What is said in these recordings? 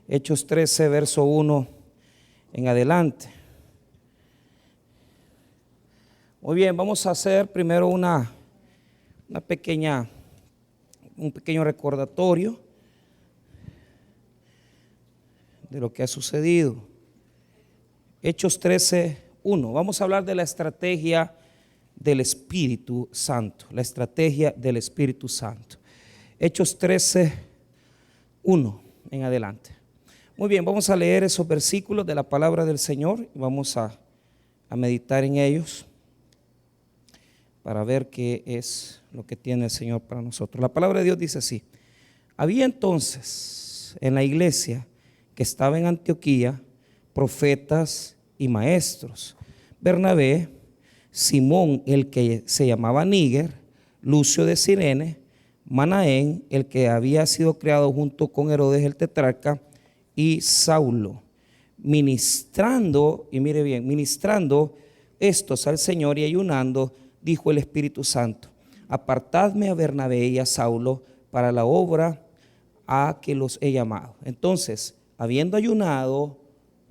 Hechos 13, verso 1 en adelante. Muy bien, vamos a hacer primero un pequeño recordatorio de lo que ha sucedido. Hechos 13, 1. Vamos a hablar de la estrategia del Espíritu Santo. La estrategia del Espíritu Santo. Hechos 13, 1 en adelante. Muy bien, vamos a leer esos versículos de la palabra del Señor y vamos a meditar en ellos para ver qué es lo que tiene el Señor para nosotros. La palabra de Dios dice así: había entonces en la iglesia que estaba en Antioquía profetas y maestros: Bernabé, Simón el que se llamaba Níger, Lucio de Cirene, Manaén el que había sido criado junto con Herodes el tetrarca, y Saulo. Ministrando, y mire bien, ministrando estos al Señor y ayunando, dijo el Espíritu Santo: apartadme a Bernabé y a Saulo para la obra a que los he llamado. Entonces, habiendo ayunado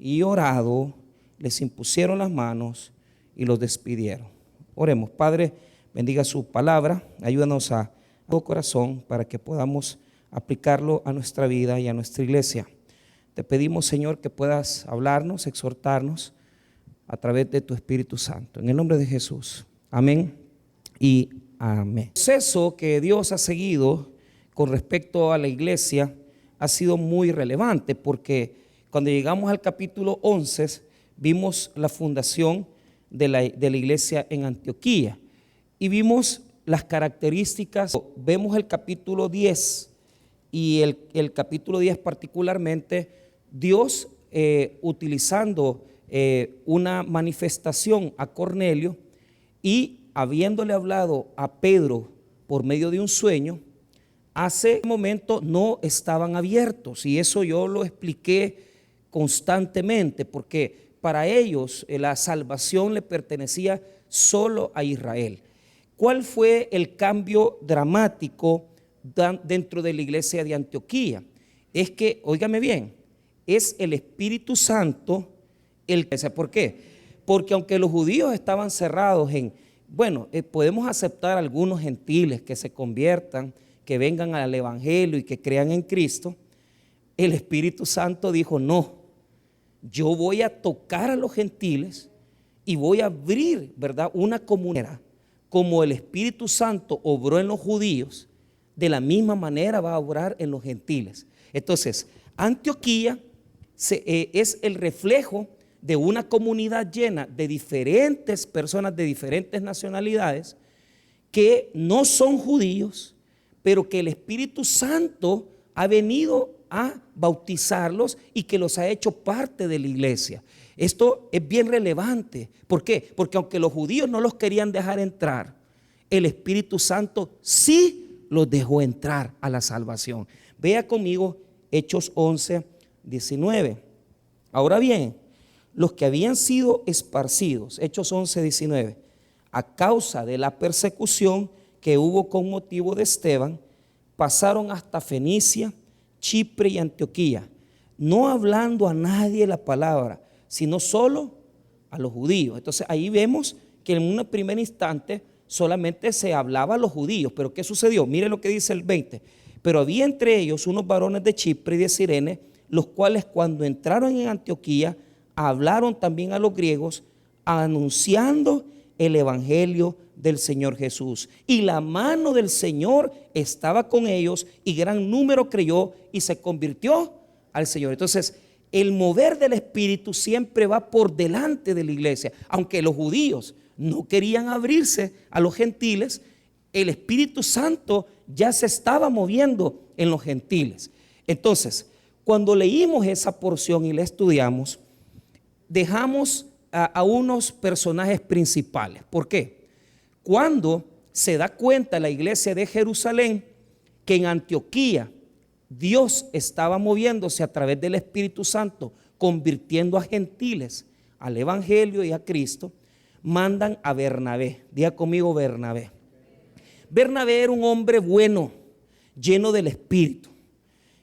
y orado, les impusieron las manos y los despidieron. Oremos. Padre, bendiga su palabra, ayúdanos a todo corazón para que podamos aplicarlo a nuestra vida y a nuestra iglesia. Te pedimos, Señor, que puedas hablarnos, exhortarnos a través de tu Espíritu Santo. En el nombre de Jesús. Amén y amén. El proceso que Dios ha seguido con respecto a la iglesia ha sido muy relevante, porque cuando llegamos al capítulo 11 vimos la fundación de la iglesia en Antioquía y vimos las características. Vemos el capítulo 10 y el capítulo 10 particularmente, Dios utilizando una manifestación a Cornelio y habiéndole hablado a Pedro por medio de un sueño. Hace un momento no estaban abiertos, y eso yo lo expliqué constantemente, porque para ellos la salvación le pertenecía solo a Israel. ¿Cuál fue el cambio dramático dentro de la iglesia de Antioquía? Es que, óigame bien, es el Espíritu Santo el que... ¿Por qué? Porque aunque los judíos estaban cerrados podemos aceptar algunos gentiles que se conviertan, que vengan al evangelio y que crean en Cristo. El Espíritu Santo dijo: no, yo voy a tocar a los gentiles y voy a abrir, ¿verdad?, una comunidad. Como el Espíritu Santo obró en los judíos, de la misma manera va a obrar en los gentiles. Entonces, Antioquía es el reflejo de una comunidad llena de diferentes personas de diferentes nacionalidades que no son judíos, pero que el Espíritu Santo ha venido a bautizarlos y que los ha hecho parte de la iglesia. Esto es bien relevante. ¿Por qué? Porque aunque los judíos no los querían dejar entrar, el Espíritu Santo sí los dejó entrar a la salvación. Vea conmigo Hechos 11, 19. Ahora bien, los que habían sido esparcidos, Hechos 11, 19, a causa de la persecución que hubo con motivo de Esteban, pasaron hasta Fenicia, Chipre y Antioquía, no hablando a nadie la palabra, sino solo a los judíos. Entonces ahí vemos que en un primer instante solamente se hablaba a los judíos. Pero ¿qué sucedió? Mire lo que dice el 20. Pero había entre ellos unos varones de Chipre y de Cirene, los cuales cuando entraron en Antioquía hablaron también a los griegos, anunciando el evangelio del Señor Jesús. Y la mano del Señor estaba con ellos, y gran número creyó y se convirtió al Señor. Entonces, el mover del Espíritu siempre va por delante de la iglesia. Aunque los judíos no querían abrirse a los gentiles, el Espíritu Santo ya se estaba moviendo en los gentiles. Entonces, cuando leímos esa porción y la estudiamos, dejamos a unos personajes principales. ¿Por qué? Cuando se da cuenta la iglesia de Jerusalén que en Antioquía Dios estaba moviéndose a través del Espíritu Santo, convirtiendo a gentiles al evangelio y a Cristo, mandan a Bernabé. Diga conmigo: Bernabé. Bernabé era un hombre bueno, lleno del Espíritu,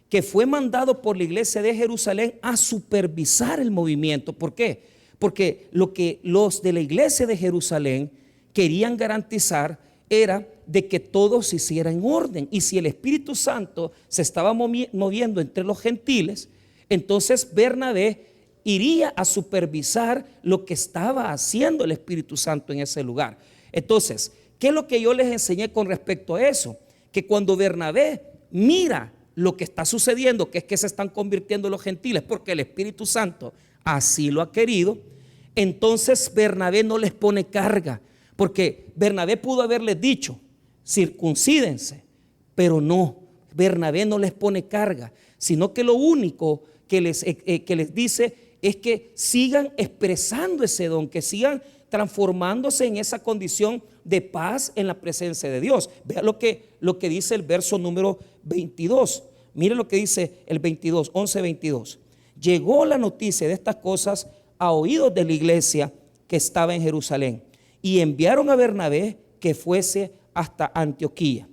que fue mandado por la iglesia de Jerusalén a supervisar el movimiento. ¿Por qué? Porque lo que los de la iglesia de Jerusalén querían garantizar era de que todo se hiciera en orden. Y si el Espíritu Santo se estaba moviendo entre los gentiles, entonces Bernabé iría a supervisar lo que estaba haciendo el Espíritu Santo en ese lugar. Entonces, ¿qué es lo que yo les enseñé con respecto a eso? Que cuando Bernabé mira lo que está sucediendo, que es que se están convirtiendo los gentiles porque el Espíritu Santo así lo ha querido, entonces Bernabé no les pone carga, porque Bernabé pudo haberles dicho, circuncídense, pero no, Bernabé no les pone carga, sino que lo único que les dice es que sigan expresando ese don, que sigan transformándose en esa condición de paz en la presencia de Dios. Vea lo que dice el verso número 22. Mire lo que dice el 22, 11:22. Llegó la noticia de estas cosas a oídos de la iglesia que estaba en Jerusalén, y enviaron a Bernabé que fuese hasta Antioquía.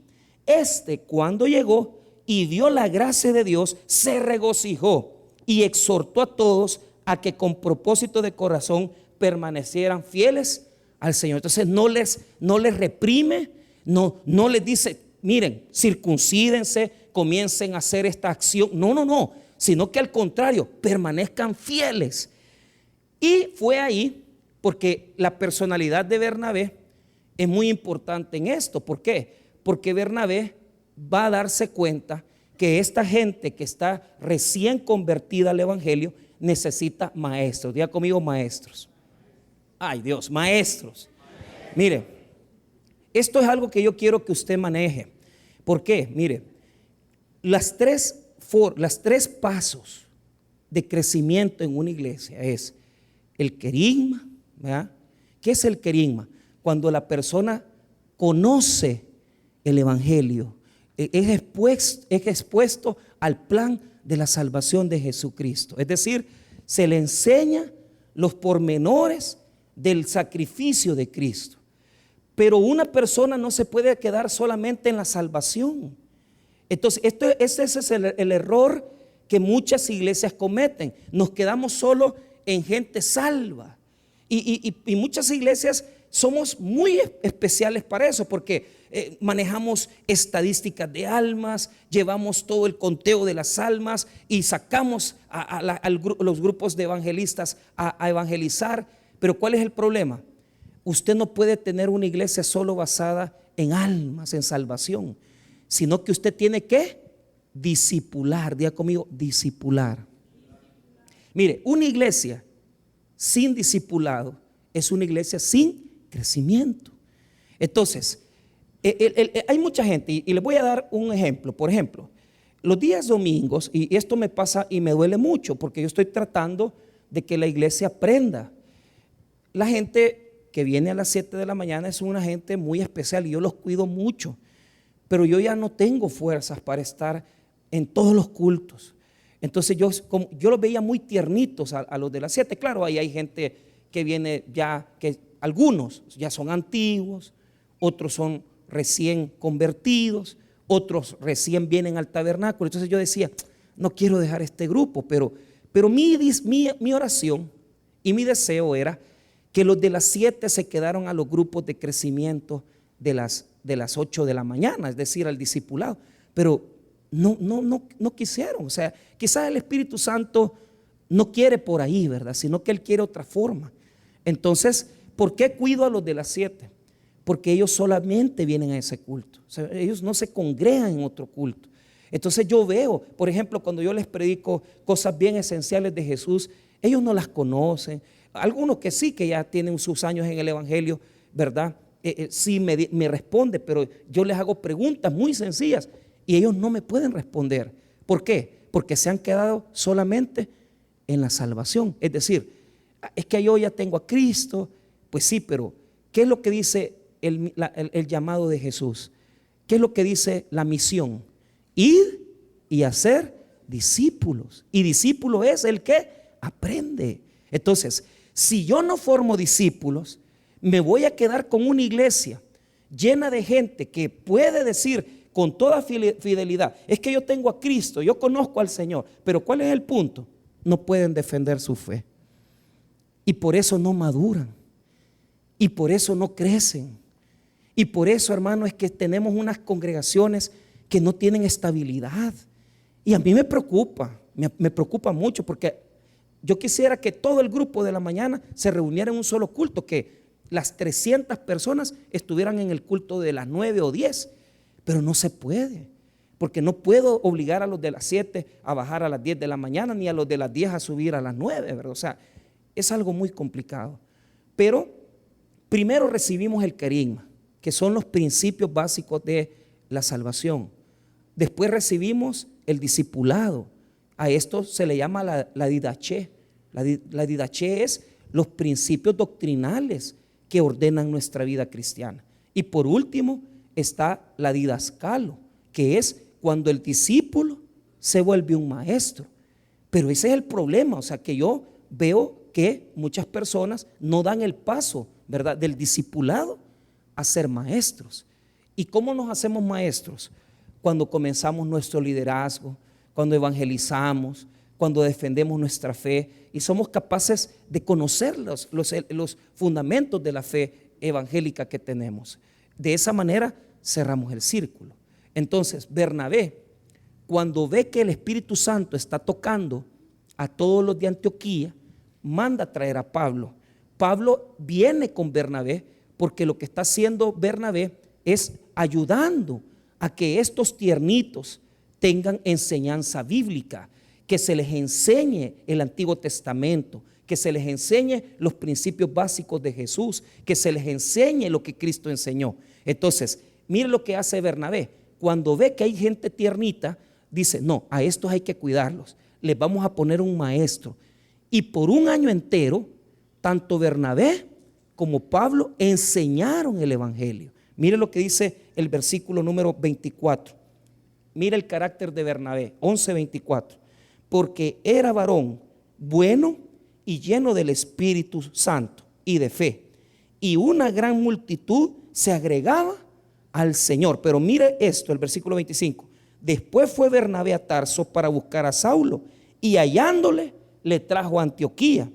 Cuando llegó y vio la gracia de Dios, se regocijó y exhortó a todos a que con propósito de corazón permanecieran fieles al Señor. Entonces no les reprime, no les dice, miren, circuncídense, comiencen a hacer esta acción. No, sino que al contrario, permanezcan fieles. Y fue ahí porque la personalidad de Bernabé es muy importante en esto. ¿Por qué? Porque Bernabé va a darse cuenta que esta gente que está recién convertida al evangelio necesita maestros. Diga conmigo, maestros. Ay Dios, maestros. Mire, esto es algo que yo quiero que usted maneje. ¿Por qué? Mire, las tres pasos de crecimiento en una iglesia es el querigma, ¿verdad? ¿Qué es el querigma? Cuando la persona conoce el evangelio, es expuesto al plan de la salvación de Jesucristo. Es decir, se le enseña los pormenores del sacrificio de Cristo. Pero una persona no se puede quedar solamente en la salvación. Entonces, ese es el error que muchas iglesias cometen. Nos quedamos solo en gente salva. Y muchas iglesias somos muy especiales para eso, porque manejamos estadísticas de almas, llevamos todo el conteo de las almas y sacamos a los grupos de evangelistas a evangelizar. Pero ¿cuál es el problema? Usted no puede tener una iglesia solo basada en almas, en salvación, sino que usted tiene que discipular. Diga conmigo, discipular. Mire, una iglesia sin discipulado es una iglesia sin crecimiento. Entonces, hay mucha gente, y les voy a dar un ejemplo. Por ejemplo, los días domingos, y esto me pasa y me duele mucho, porque yo estoy tratando de que la iglesia aprenda. La gente que viene a las 7 de la mañana es una gente muy especial y yo los cuido mucho, pero yo ya no tengo fuerzas para estar en todos los cultos. Entonces yo los veía muy tiernitos a los de las 7. Claro, ahí hay gente que viene ya, que algunos ya son antiguos, otros son recién convertidos, otros recién vienen al tabernáculo. Entonces yo decía, no quiero dejar este grupo, pero mi oración y mi deseo era que los de las 7 se quedaron a los grupos de crecimiento de las 8 de la mañana, es decir, al discipulado. Pero no quisieron. O sea, quizás el Espíritu Santo no quiere por ahí, ¿verdad? Sino que Él quiere otra forma. Entonces, ¿por qué cuido a los de las 7? Porque ellos solamente vienen a ese culto. O sea, ellos no se congregan en otro culto. Entonces yo veo, por ejemplo, cuando yo les predico cosas bien esenciales de Jesús, ellos no las conocen. Algunos que sí, que ya tienen sus años en el evangelio, ¿verdad? Sí me responde, pero yo les hago preguntas muy sencillas y ellos no me pueden responder. ¿Por qué? Porque se han quedado solamente en la salvación. Es decir, es que yo ya tengo a Cristo. Pues sí, pero ¿qué es lo que dice el llamado de Jesús? ¿Qué es lo que dice la misión? Ir y hacer discípulos. Y discípulo es el que aprende. Entonces, si yo no formo discípulos, me voy a quedar con una iglesia llena de gente que puede decir con toda fidelidad. Es que yo tengo a Cristo, yo conozco al Señor, pero ¿cuál es el punto? No pueden defender su fe. Y por eso no maduran. Y por eso no crecen. Y por eso, hermano, es que tenemos unas congregaciones que no tienen estabilidad. Y a mí me preocupa mucho, porque yo quisiera que todo el grupo de la mañana se reuniera en un solo culto, que las 300 personas estuvieran en el culto de las 9 o 10, pero no se puede, porque no puedo obligar a los de las 7 a bajar a las 10 de la mañana, ni a los de las 10 a subir a las 9, ¿verdad? O sea, es algo muy complicado. Pero primero recibimos el carisma, que son los principios básicos de la salvación. Después recibimos el discipulado. A esto se le llama la didaché. La didaché es los principios doctrinales que ordenan nuestra vida cristiana. Y por último está la didascalo, que es cuando el discípulo se vuelve un maestro. Pero ese es el problema, o sea, que yo veo que muchas personas no dan el paso, ¿verdad?, del discipulado a ser maestros. ¿Y cómo nos hacemos maestros? Cuando comenzamos nuestro liderazgo, cuando evangelizamos, cuando defendemos nuestra fe y somos capaces de conocer los fundamentos de la fe evangélica que tenemos. De esa manera cerramos el círculo. Entonces, Bernabé, cuando ve que el Espíritu Santo está tocando a todos los de Antioquía, manda a traer a Pablo. Pablo viene con Bernabé porque lo que está haciendo Bernabé es ayudando a que estos tiernitos tengan enseñanza bíblica, que se les enseñe el Antiguo Testamento, que se les enseñe los principios básicos de Jesús, que se les enseñe lo que Cristo enseñó. Entonces, mire lo que hace Bernabé. Cuando ve que hay gente tiernita, dice, no, a estos hay que cuidarlos, les vamos a poner un maestro. Y por un año entero, tanto Bernabé como Pablo enseñaron el evangelio. Mire lo que dice el versículo número 24. Mire el carácter de Bernabé, 11:24. Porque era varón bueno y lleno del Espíritu Santo y de fe, y una gran multitud se agregaba al Señor. Pero mire esto, el versículo 25. Después fue Bernabé a Tarso para buscar a Saulo, y hallándole le trajo a Antioquía,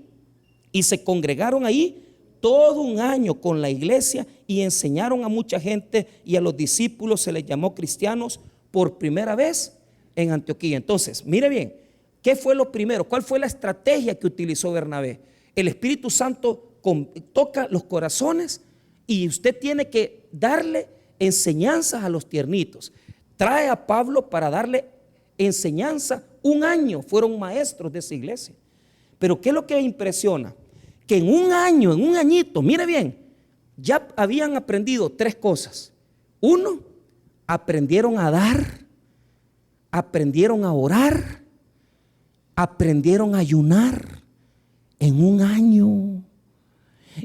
y se congregaron ahí todo un año con la iglesia y enseñaron a mucha gente, y a los discípulos se les llamó cristianos por primera vez en Antioquía. Entonces, mire bien, ¿qué fue lo primero? ¿Cuál fue la estrategia que utilizó Bernabé? El Espíritu Santo toca los corazones y usted tiene que darle enseñanzas a los tiernitos. Trae a Pablo para darle enseñanza. Un año fueron maestros de esa iglesia. Pero ¿qué es lo que impresiona? Que en un año, en un añito, mire bien, ya habían aprendido 3 cosas. Uno, aprendieron a dar, aprendieron a orar, aprendieron a ayunar en un año.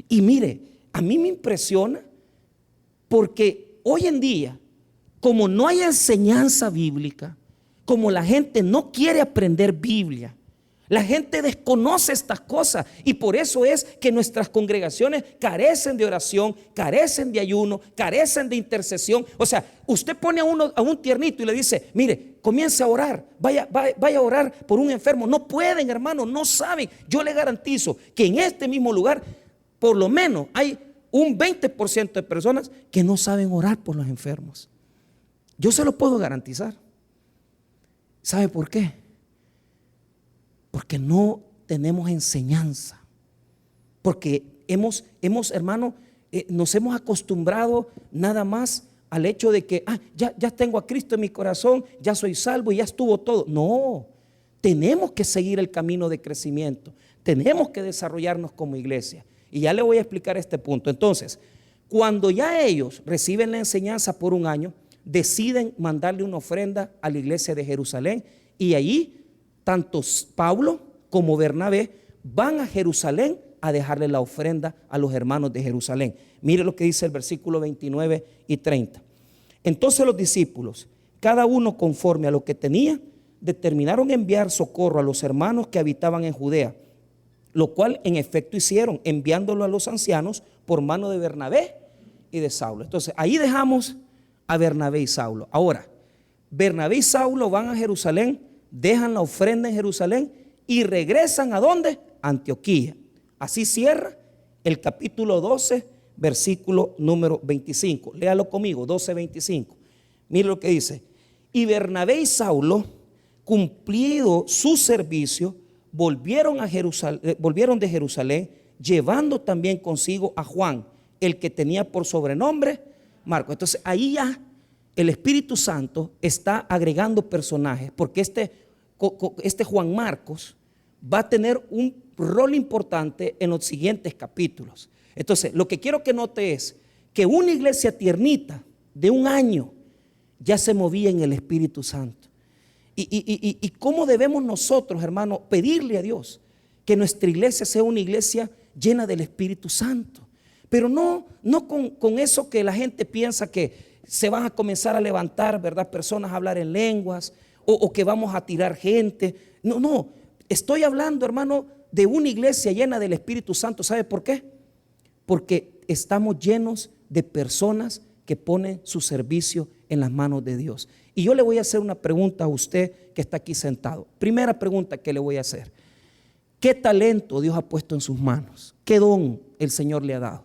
Y mire, a mí me impresiona porque hoy en día, como no hay enseñanza bíblica, como la gente no quiere aprender Biblia, la gente desconoce estas cosas, y por eso es que nuestras congregaciones carecen de oración, carecen de ayuno, carecen de intercesión. O sea, usted pone a un tiernito y le dice, mire, comience a orar, vaya a orar por un enfermo. No pueden, hermano, no saben. Yo le garantizo que en este mismo lugar por lo menos hay un 20% de personas que no saben orar por los enfermos. Yo se lo puedo garantizar. ¿Sabe por qué? Porque no tenemos enseñanza. Porque hermano, nos hemos acostumbrado nada más al hecho de que ya tengo a Cristo en mi corazón, ya soy salvo y ya estuvo todo. No, tenemos que seguir el camino de crecimiento, tenemos que desarrollarnos como iglesia. Y ya le voy a explicar este punto. Entonces, cuando ya ellos reciben la enseñanza por un año, deciden mandarle una ofrenda a la iglesia de Jerusalén, y allí tanto Pablo como Bernabé van a Jerusalén a dejarle la ofrenda a los hermanos de Jerusalén. Mire lo que dice el versículo 29 y 30. Entonces los discípulos, cada uno conforme a lo que tenía, determinaron enviar socorro a los hermanos que habitaban en Judea, lo cual en efecto hicieron, enviándolo a los ancianos por mano de Bernabé y de Saulo. Entonces ahí dejamos a Bernabé y Saulo. Ahora, Bernabé y Saulo van a Jerusalén, dejan la ofrenda en Jerusalén y regresan ¿a dónde? A Antioquía. Así cierra el capítulo 12, versículo número 25. Léalo conmigo, 12:25. Mire lo que dice. Y Bernabé y Saulo, cumplido su servicio, volvieron de Jerusalén, llevando también consigo a Juan, el que tenía por sobrenombre Marcos. Entonces ahí ya el Espíritu Santo está agregando personajes, porque este Juan Marcos va a tener un rol importante en los siguientes capítulos. Entonces lo que quiero que note es que una iglesia tiernita de un año ya se movía en el Espíritu Santo. Y cómo debemos nosotros, hermano, pedirle a Dios que nuestra iglesia sea una iglesia llena del Espíritu Santo. Pero no con eso que la gente piensa que se van a comenzar a levantar, ¿verdad?, personas a hablar en lenguas o que vamos a tirar gente. No, estoy hablando, hermano, de una iglesia llena del Espíritu Santo. ¿Sabe por qué? Porque estamos llenos de personas que ponen su servicio en las manos de Dios. Y yo le voy a hacer una pregunta a usted que está aquí sentado. Primera pregunta que le voy a hacer: ¿qué talento Dios ha puesto en sus manos? ¿Qué don el Señor le ha dado?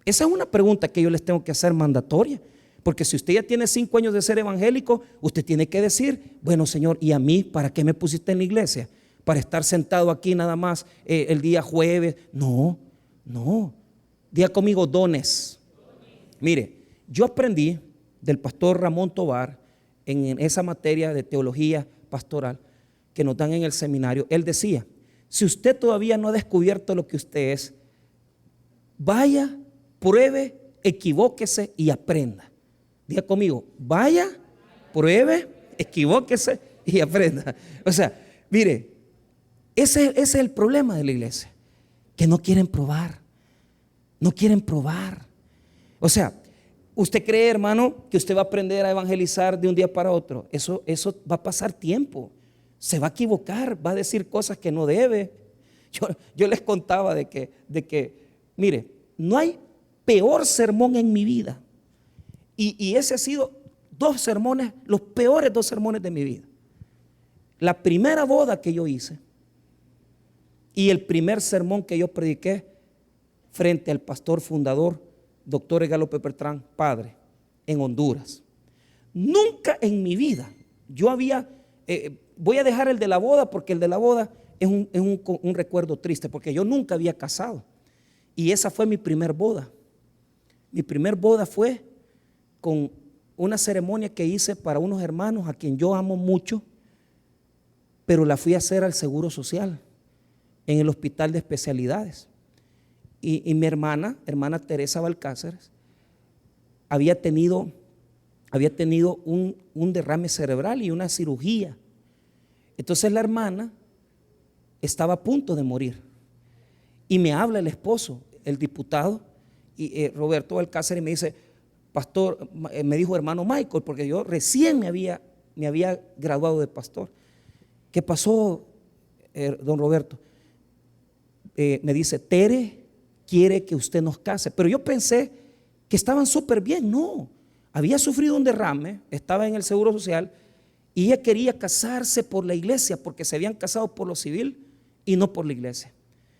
Esa es una pregunta que yo les tengo que hacer mandatoria, porque si usted ya tiene 5 años de ser evangélico, usted tiene que decir: bueno, Señor, ¿y a mí para qué me pusiste en la iglesia? ¿Para estar sentado aquí nada más el día jueves? No. Diga conmigo: dones. Mire, yo aprendí del pastor Ramón Tobar en esa materia de teología pastoral que nos dan en el seminario. Él decía: si usted todavía no ha descubierto lo que usted es, vaya, pruebe, equivóquese y aprenda. Diga conmigo: vaya, pruebe, equivóquese y aprenda. O sea, mire, ese es el problema de la iglesia, que no quieren probar. O sea, ¿usted cree, hermano, que usted va a aprender a evangelizar de un día para otro? Eso va a pasar tiempo. Se va a equivocar, va a decir cosas que no debe. Yo les contaba de que, mire, no hay peor sermón en mi vida. Y ese ha sido los peores 2 sermones de mi vida. La primera boda que yo hice y el primer sermón que yo prediqué frente al pastor fundador, doctor Edgar López Bertrán, padre, en Honduras. Nunca en mi vida yo había, voy a dejar el de la boda, porque el de la boda es un recuerdo triste, porque yo nunca había casado. Y esa fue mi primer boda. Mi primer boda fue con una ceremonia que hice para unos hermanos a quien yo amo mucho, pero la fui a hacer al Seguro Social, en el Hospital de Especialidades. Y mi hermana Teresa Balcáceres, había tenido un derrame cerebral y una cirugía. Entonces la hermana estaba a punto de morir. Y me habla el esposo, el diputado, Roberto Balcáceres, y me dice: pastor, me dijo hermano Michael, porque yo recién me había graduado de pastor. ¿Qué pasó, don Roberto? Me dice: Tere quiere que usted nos case. Pero yo pensé que estaban súper bien. No, había sufrido un derrame, estaba en el Seguro Social y ella quería casarse por la iglesia, porque se habían casado por lo civil y no por la iglesia.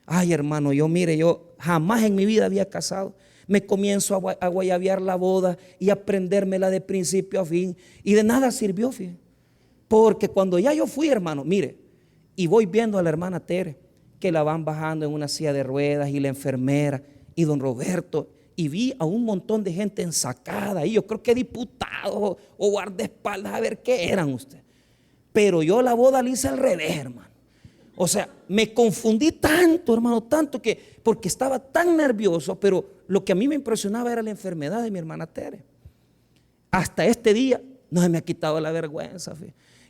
Ay, hermano, yo jamás en mi vida había casado. Me comienzo a guayabear la boda y a aprendérmela de principio a fin, y de nada sirvió, fíjate. Porque cuando ya yo fui, hermano, mire, y voy viendo a la hermana Tere, que la van bajando en una silla de ruedas, y la enfermera y don Roberto, y vi a un montón de gente ensacada, y yo creo que diputados o guardaespaldas, a ver qué eran ustedes. Pero yo la boda la hice al revés, hermano. O sea, me confundí tanto, hermano, tanto que, porque estaba tan nervioso, pero lo que a mí me impresionaba era la enfermedad de mi hermana Tere. Hasta este día no se me ha quitado la vergüenza.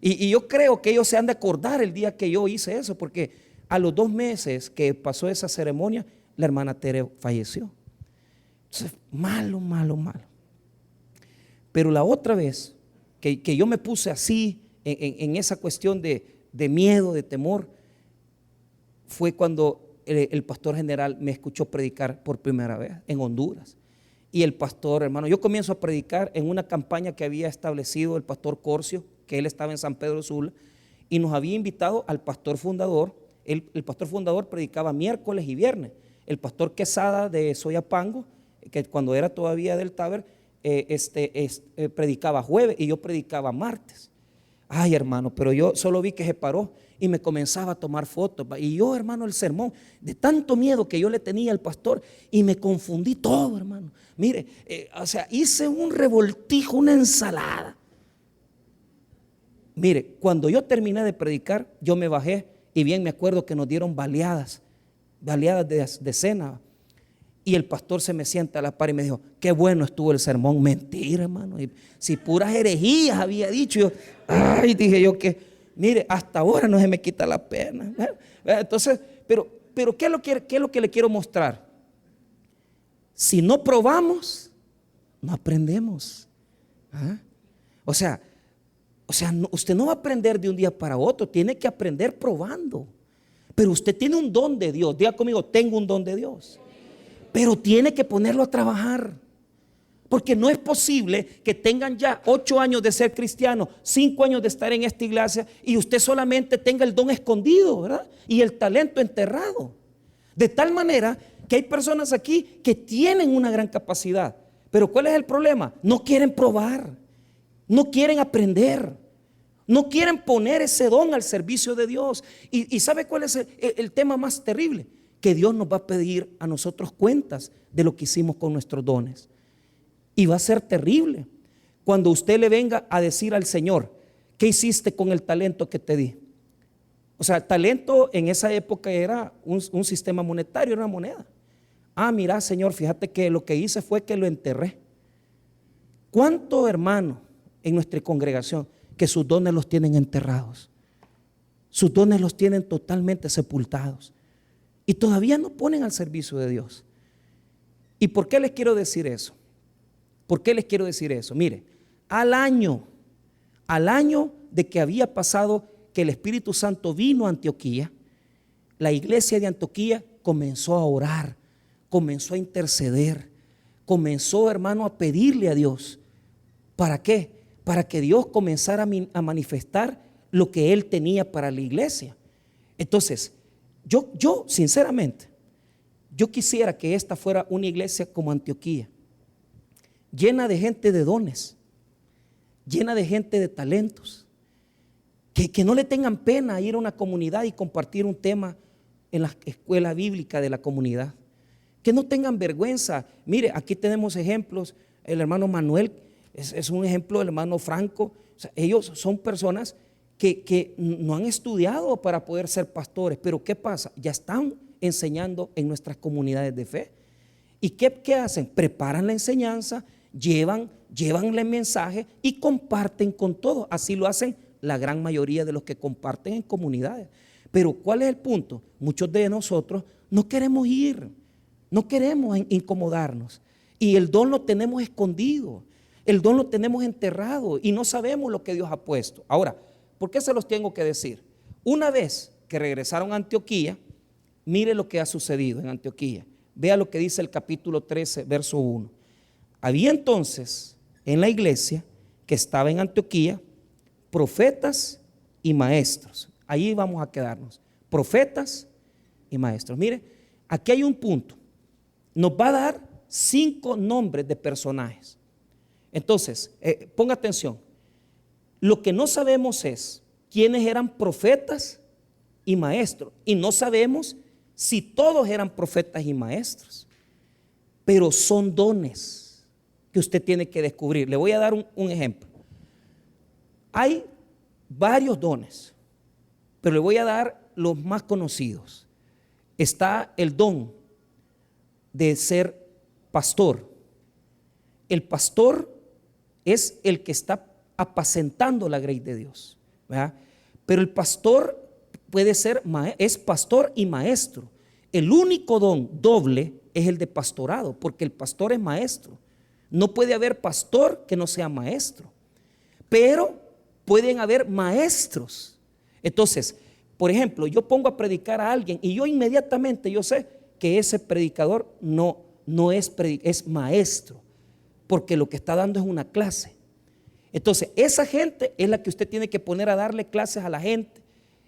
Y yo creo que ellos se han de acordar el día que yo hice eso, porque a los 2 meses que pasó esa ceremonia, la hermana Tere falleció. Entonces, malo. Pero la otra vez que yo me puse así en esa cuestión de miedo, de temor, fue cuando el pastor general me escuchó predicar por primera vez en Honduras. Y el pastor, hermano, yo comienzo a predicar en una campaña que había establecido el pastor Corcio, que él estaba en San Pedro Sula, y nos había invitado al pastor fundador. El pastor fundador predicaba miércoles y viernes. El pastor Quesada de Soyapango, que cuando era todavía del Taber, predicaba jueves y yo predicaba martes. Ay, hermano, pero yo solo vi que se paró y me comenzaba a tomar fotos. Y yo, hermano, el sermón, de tanto miedo que yo le tenía al pastor, y me confundí todo, hermano. Mire, o sea, hice un revoltijo, una ensalada. Mire, cuando yo terminé de predicar, yo me bajé y bien me acuerdo que nos dieron baleadas de cena. Y el pastor se me sienta a la par y me dijo: qué bueno estuvo el sermón. Mentira, hermano. Y si puras herejías había dicho. Yo, ay, dije yo que, mire, hasta ahora no se me quita la pena. Entonces, pero ¿qué es lo que le quiero mostrar? Si no probamos, no aprendemos. ¿Ah? O sea, usted no va a aprender de un día para otro, tiene que aprender probando. Pero usted tiene un don de Dios. Diga conmigo: tengo un don de Dios. Pero tiene que ponerlo a trabajar. Porque no es posible que tengan ya 8 años de ser cristiano, 5 años de estar en esta iglesia, y usted solamente tenga el don escondido, ¿verdad? Y el talento enterrado. De tal manera que hay personas aquí que tienen una gran capacidad. Pero ¿cuál es el problema? No quieren probar, no quieren aprender, no quieren poner ese don al servicio de Dios. ¿Y sabe cuál es el tema más terrible? Que Dios nos va a pedir a nosotros cuentas de lo que hicimos con nuestros dones. Y va a ser terrible cuando usted le venga a decir al Señor: ¿qué hiciste con el talento que te di? O sea, el talento en esa época era un sistema monetario, era una moneda. Ah, mira, Señor, fíjate que lo que hice fue que lo enterré. ¿Cuántos hermanos en nuestra congregación que sus dones los tienen enterrados? Sus dones los tienen totalmente sepultados y todavía no ponen al servicio de Dios. ¿Y por qué les quiero decir eso? ¿Por qué les quiero decir eso? Mire, al año de que había pasado que el Espíritu Santo vino a Antioquía, la iglesia de Antioquía comenzó a orar, comenzó a interceder, comenzó, hermano, a pedirle a Dios. ¿Para qué? Para que Dios comenzara a manifestar lo que Él tenía para la iglesia. Entonces, yo sinceramente, yo quisiera que esta fuera una iglesia como Antioquía, llena de gente de dones, llena de gente de talentos, que no le tengan pena ir a una comunidad y compartir un tema en la escuela bíblica de la comunidad, que no tengan vergüenza. Mire, aquí tenemos ejemplos. El hermano Manuel es un ejemplo, el hermano Franco. O sea, ellos son personas que no han estudiado para poder ser pastores, pero ¿qué pasa? Ya están enseñando en nuestras comunidades de fe. ¿Y qué hacen? Preparan la enseñanza, llevan el mensaje y comparten con todos. Así lo hacen la gran mayoría de los que comparten en comunidades. Pero ¿cuál es el punto? Muchos de nosotros no queremos ir, no queremos incomodarnos, y el don lo tenemos escondido, el don lo tenemos enterrado y no sabemos lo que Dios ha puesto. Ahora, ¿por qué se los tengo que decir? Una vez que regresaron a Antioquía, mire lo que ha sucedido en Antioquía. Vea lo que dice el capítulo 13, verso 1. Había entonces en la iglesia que estaba en Antioquía profetas y maestros. Ahí vamos a quedarnos. Profetas y maestros. Mire, aquí hay un punto. Nos va a dar 5 nombres de personajes. Entonces, ponga atención. Lo que no sabemos es quiénes eran profetas y maestros. Y no sabemos si todos eran profetas y maestros. Pero son dones que usted tiene que descubrir. Le voy a dar un ejemplo. Hay varios dones, pero le voy a dar los más conocidos. Está el don de ser pastor. El pastor es el que está apacentando la grey de Dios, ¿verdad? Pero el pastor puede ser, es pastor y maestro. El único don doble es el de pastorado, porque el pastor es maestro. No puede haber pastor que no sea maestro, pero pueden haber maestros. Entonces, por ejemplo, yo pongo a predicar a alguien y yo inmediatamente yo sé que ese predicador no es maestro. porque lo que está dando es una clase. Entonces, esa gente es la que usted tiene que poner a darle clases a la gente,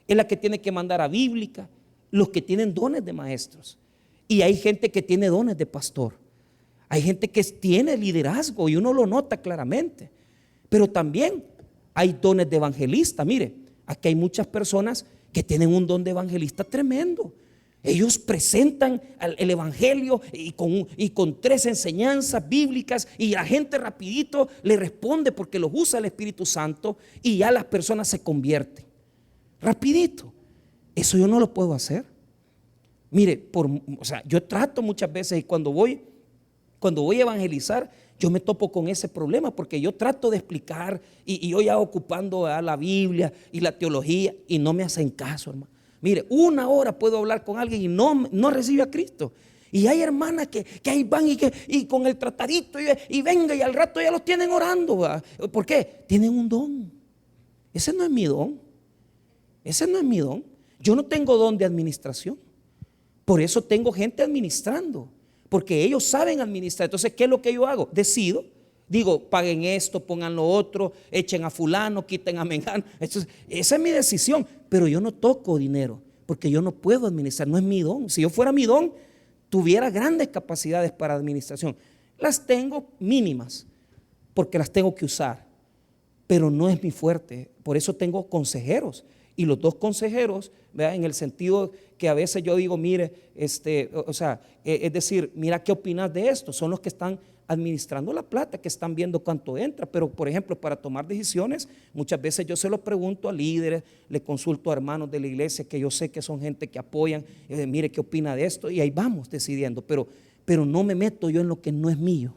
es la que tiene que mandar a bíblica, los que tienen dones de maestros. Y hay gente que tiene dones de pastor, hay gente que tiene liderazgo y uno lo nota claramente, pero también hay dones de evangelista. Mire, aquí hay muchas personas que tienen un don de evangelista tremendo. Ellos presentan el evangelio y con 3 enseñanzas bíblicas, y la gente rapidito le responde porque los usa el Espíritu Santo, y ya las personas se convierten rapidito. Eso yo no lo puedo hacer. Mire, yo trato muchas veces, y cuando voy a evangelizar, yo me topo con ese problema, porque yo trato de explicar y yo ya ocupando la Biblia y la teología, y no me hacen caso, hermano. Mire, 1 hora puedo hablar con alguien y no recibe a Cristo. Y hay hermanas que ahí van y con el tratadito y venga, y al rato ya los tienen orando, ¿verdad? ¿Por qué? Tienen un don. Ese no es mi don. Ese no es mi don. Yo no tengo don de administración. Por eso tengo gente administrando, porque ellos saben administrar. Entonces, ¿qué es lo que yo hago? Decido, digo, paguen esto, pongan lo otro, echen a fulano, quiten a mengano. Esa es mi decisión, pero yo no toco dinero, porque yo no puedo administrar, no es mi don. Si yo fuera mi don, tuviera grandes capacidades para administración. Las tengo mínimas, porque las tengo que usar, pero no es mi fuerte. Por eso tengo consejeros, y los 2 consejeros, ¿verdad? En el sentido que a veces yo digo, mire, es decir, mira, ¿qué opinas de esto? Son los que están administrando la plata, que están viendo cuánto entra. Pero, por ejemplo, para tomar decisiones, muchas veces yo se lo pregunto a líderes, le consulto a hermanos de la iglesia que yo sé que son gente que apoyan, mire, ¿qué opina de esto? Y ahí vamos decidiendo, pero no me meto yo en lo que no es mío,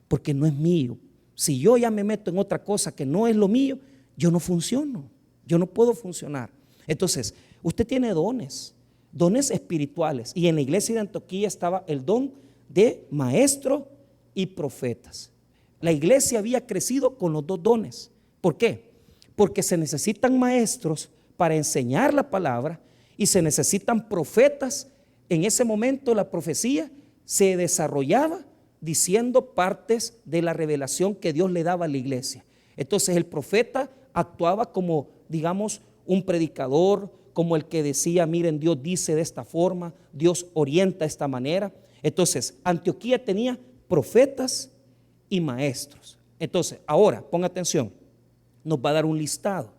porque no es mío. Si yo ya me meto en otra cosa que no es lo mío, yo no funciono, yo no puedo funcionar. Entonces, usted tiene dones espirituales, y en la iglesia de Antioquía estaba el don de maestro y profetas. La iglesia había crecido con los 2 dones. ¿Por qué? Porque se necesitan maestros para enseñar la palabra, y se necesitan profetas. En ese momento la profecía se desarrollaba diciendo partes de la revelación que Dios le daba a la iglesia. Entonces el profeta actuaba como, digamos, un predicador, como el que decía, miren, Dios dice de esta forma, Dios orienta de esta manera. Entonces Antioquía tenía profetas y maestros. Entonces, ahora, ponga atención, nos va a dar un listado.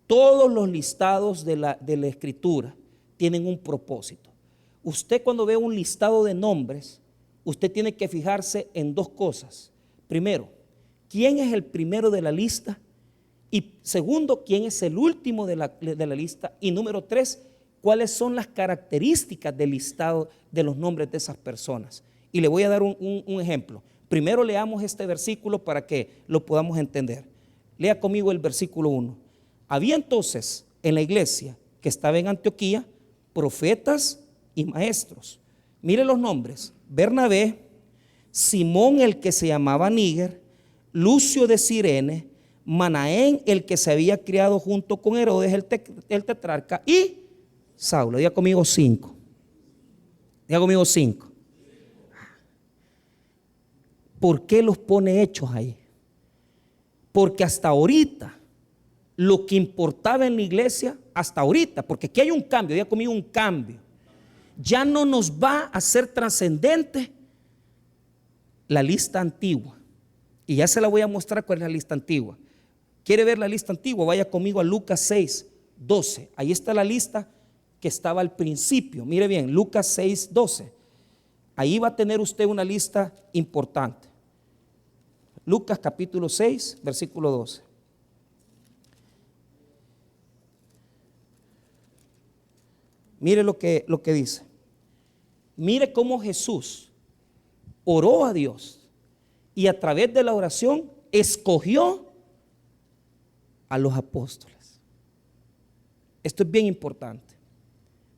Todos los listados de la escritura tienen un propósito. Usted, cuando ve un listado de nombres, usted tiene que fijarse en 2 cosas. Primero, ¿quién es el primero de la lista? Y segundo, ¿quién es el último de la lista? Y número 3, ¿cuáles son las características del listado de los nombres de esas personas? Y le voy a dar un ejemplo. Primero leamos este versículo para que lo podamos entender. Lea conmigo el versículo 1. Había entonces en la iglesia que estaba en Antioquía profetas y maestros. Mire los nombres: Bernabé, Simón el que se llamaba Níger, Lucio de Cirene, Manaén el que se había criado junto con Herodes el tetrarca, y Saulo. Diga conmigo 5. Diga conmigo 5. ¿Por qué los pone hechos ahí? Porque hasta ahorita lo que importaba en la iglesia, hasta ahorita, porque aquí hay un cambio, diga conmigo un cambio, ya no nos va a hacer trascendente la lista antigua. Y ya se la voy a mostrar cuál es la lista antigua. ¿Quiere ver la lista antigua? Vaya conmigo a Lucas 6, 12. Ahí está la lista que estaba al principio. Mire bien, Lucas 6, 12. Ahí va a tener usted una lista importante. Lucas capítulo 6, versículo 12. Mire lo que dice. Mire cómo Jesús oró a Dios y a través de la oración escogió a los apóstoles. Esto es bien importante.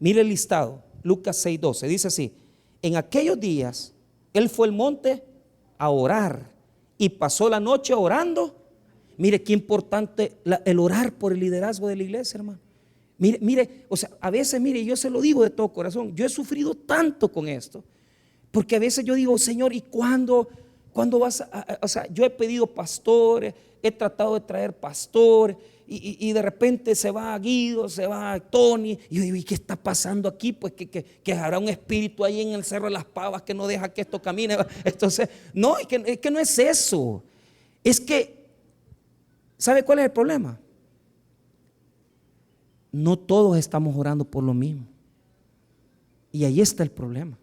Mire el listado, Lucas 6, 12. Dice así: en aquellos días él fue al monte a orar y pasó la noche orando. Mire qué importante el orar por el liderazgo de la iglesia, hermano. Mire, o sea, a veces, mire, yo se lo digo de todo corazón, yo he sufrido tanto con esto, porque a veces yo digo, Señor, ¿y cuándo Cuando o sea, yo he pedido pastores, he tratado de traer pastores y de repente se va Guido, se va Tony y yo digo, ¿y qué está pasando aquí? Pues que habrá un espíritu ahí en el Cerro de las Pavas que no deja que esto camine. Entonces, no, es que no es eso. Es que, ¿sabe cuál es el problema? No todos estamos orando por lo mismo. Y ahí está el problema.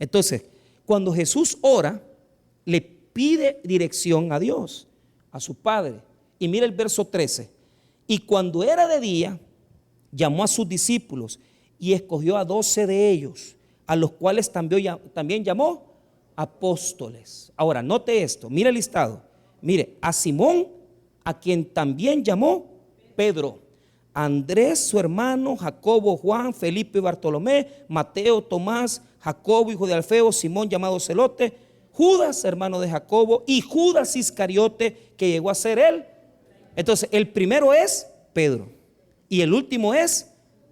Entonces, cuando Jesús ora, le pide dirección a Dios, a su Padre. Y mira el verso 13. Y cuando era de día, llamó a sus discípulos y escogió a 12 de ellos, a los cuales también llamó apóstoles. Ahora, note esto, mire el listado. Mire, a Simón, a quien también llamó Pedro, Andrés, su hermano, Jacobo, Juan, Felipe y Bartolomé, Mateo, Tomás, Jacobo, hijo de Alfeo, Simón llamado Celote, Judas, hermano de Jacobo, y Judas Iscariote, que llegó a ser él. Entonces, el primero es Pedro y el último es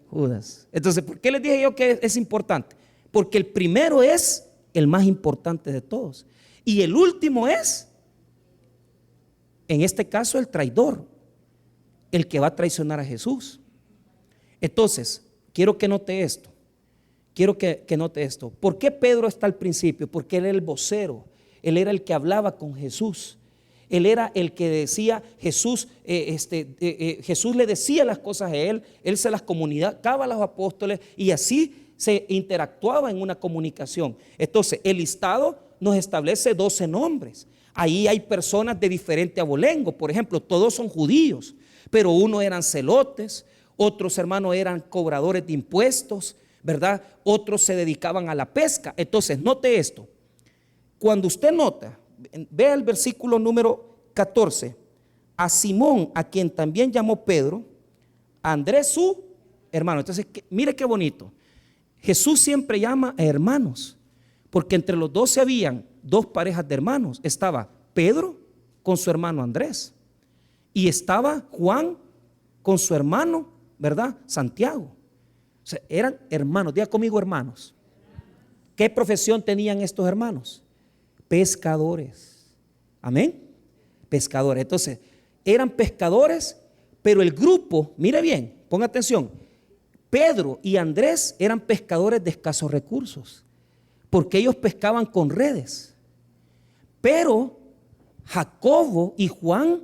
Judas. Entonces, ¿por qué les dije yo que es importante? Porque el primero es el más importante de todos y el último es, en este caso, el traidor, el que va a traicionar a Jesús. Entonces, quiero que note esto. Quiero que note esto. ¿Por qué Pedro está al principio? Porque él era el vocero, él era el que hablaba con Jesús. Él era el que decía, Jesús le decía las cosas a él se las comunicaba a los apóstoles y así se interactuaba en una comunicación. Entonces, el listado nos establece 12 nombres. Ahí hay personas de diferente abolengo. Por ejemplo, todos son judíos, pero unos eran celotes, otros hermanos eran cobradores de impuestos, ¿verdad? Otros se dedicaban a la pesca. Entonces, note esto. Cuando usted nota, vea el versículo número 14. A Simón, a quien también llamó Pedro, a Andrés su hermano. Entonces, mire qué bonito. Jesús siempre llama a hermanos, porque entre los 12 habían 2 parejas de hermanos. Estaba Pedro con su hermano Andrés y estaba Juan con su hermano, ¿verdad? Santiago. O sea, eran hermanos. Diga conmigo, hermanos. ¿Qué profesión tenían estos hermanos? Pescadores. Amén. Pescadores. Entonces, eran pescadores, pero el grupo, mire bien, ponga atención. Pedro y Andrés eran pescadores de escasos recursos, porque ellos pescaban con redes. Pero Jacobo y Juan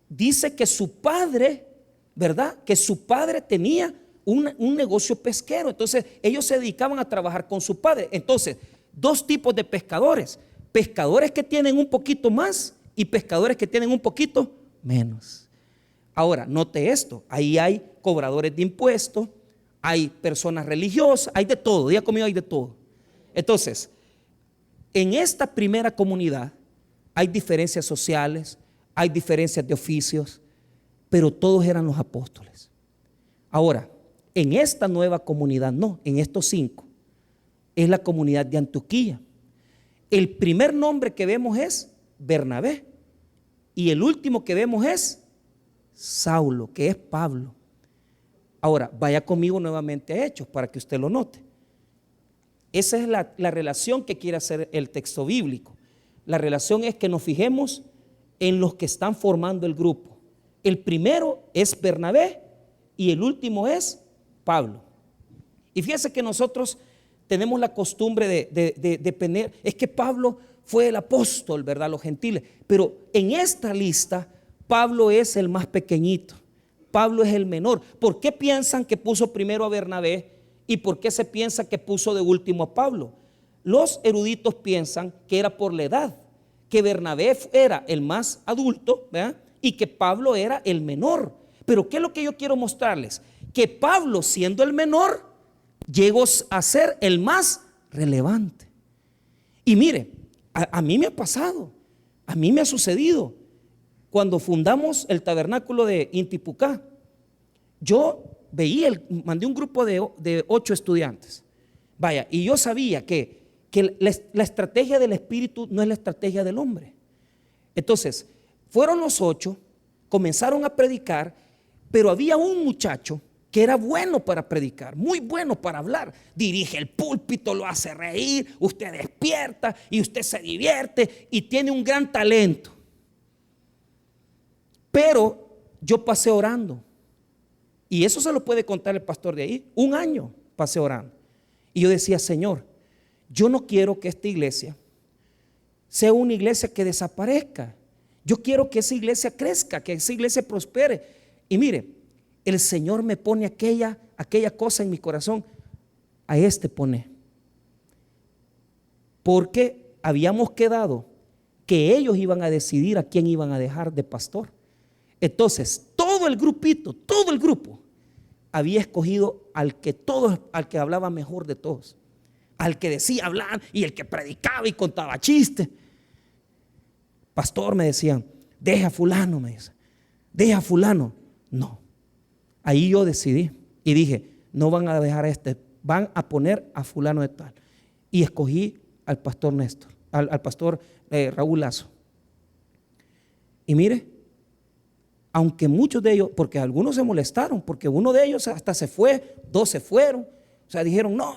dice que su padre, ¿verdad? Que su padre tenía un negocio pesquero. Entonces, ellos se dedicaban a trabajar con su padre. Entonces, 2 tipos de pescadores. Pescadores que tienen un poquito más y pescadores que tienen un poquito menos. Ahora, note esto, ahí hay cobradores de impuestos, hay personas religiosas, hay de todo, diga conmigo, hay de todo. Entonces, en esta primera comunidad hay diferencias sociales, hay diferencias de oficios, pero todos eran los apóstoles. Ahora, en esta nueva comunidad, no, en estos 5, es la comunidad de Antioquía. El primer nombre que vemos es Bernabé y el último que vemos es Saulo, que es Pablo. Ahora, vaya conmigo nuevamente a Hechos para que usted lo note. Esa es la relación que quiere hacer el texto bíblico. La relación es que nos fijemos en los que están formando el grupo. El primero es Bernabé y el último es Pablo. Y fíjese que nosotros tenemos la costumbre de poner, es que Pablo fue el apóstol, ¿verdad? Los gentiles. Pero en esta lista, Pablo es el más pequeñito. Pablo es el menor. ¿Por qué piensan que puso primero a Bernabé y por qué se piensa que puso de último a Pablo? Los eruditos piensan que era por la edad, que Bernabé era el más adulto, ¿verdad? Y que Pablo era el menor. Pero ¿qué es lo que yo quiero mostrarles? Que Pablo, siendo el menor, llegó a ser el más relevante. Y mire, a mí me ha pasado, a mí me ha sucedido. Cuando fundamos el tabernáculo de Intipucá, yo mandé un grupo de 8 estudiantes. Vaya, y yo sabía que la estrategia del espíritu no es la estrategia del hombre. Entonces, fueron los 8, comenzaron a predicar, pero había un muchacho que era bueno para predicar, muy bueno para hablar. Dirige el púlpito, lo hace reír, usted despierta y usted se divierte y tiene un gran talento. Pero yo pasé orando, y eso se lo puede contar el pastor de ahí. 1 año pasé orando, y yo decía: Señor, yo no quiero que esta iglesia sea una iglesia que desaparezca. Yo quiero que esa iglesia crezca, que esa iglesia prospere. Y mire, el Señor me pone aquella cosa en mi corazón. A pone, porque habíamos quedado que ellos iban a decidir a quién iban a dejar de pastor. Entonces todo el grupo había escogido al que hablaba mejor de todos, al que decía hablar y el que predicaba y contaba chistes. Pastor, me decían, deja a fulano, me dice, deja a fulano. No, ahí yo decidí y dije: no van a dejar a van a poner a fulano de tal. Y escogí al pastor Néstor, al pastor Raúl Lazo. Y mire, aunque muchos de ellos, porque algunos se molestaron, porque uno de ellos hasta se fue, 2 se fueron. O sea, dijeron: no,